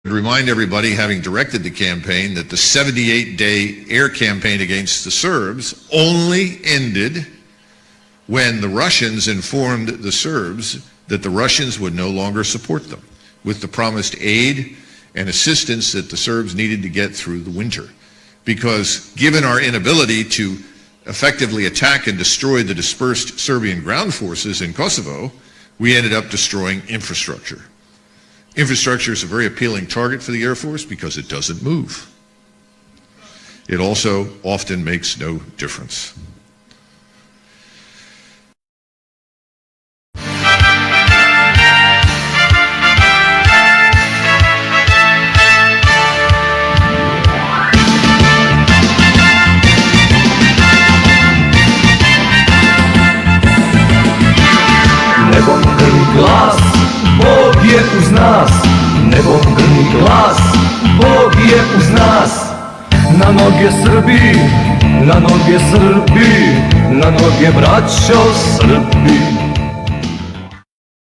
Remind everybody, having directed the campaign, that the 78-day air campaign against the Serbs only ended when the Russians informed the Serbs that the Russians would no longer support them, with the promised aid and assistance that the Serbs needed to get through the winter. Because given our inability to effectively attack and destroy the dispersed Serbian ground forces in Kosovo, we ended up destroying infrastructure. Infrastructure is a very appealing target for the Air Force because it doesn't move. It also often makes no difference. Nebom grmi glas, Bog je uz nas. Nebom grmi glas, Bog je uz nas. Na noge Srbi, na noge Srbi, na noge braćo Srbi.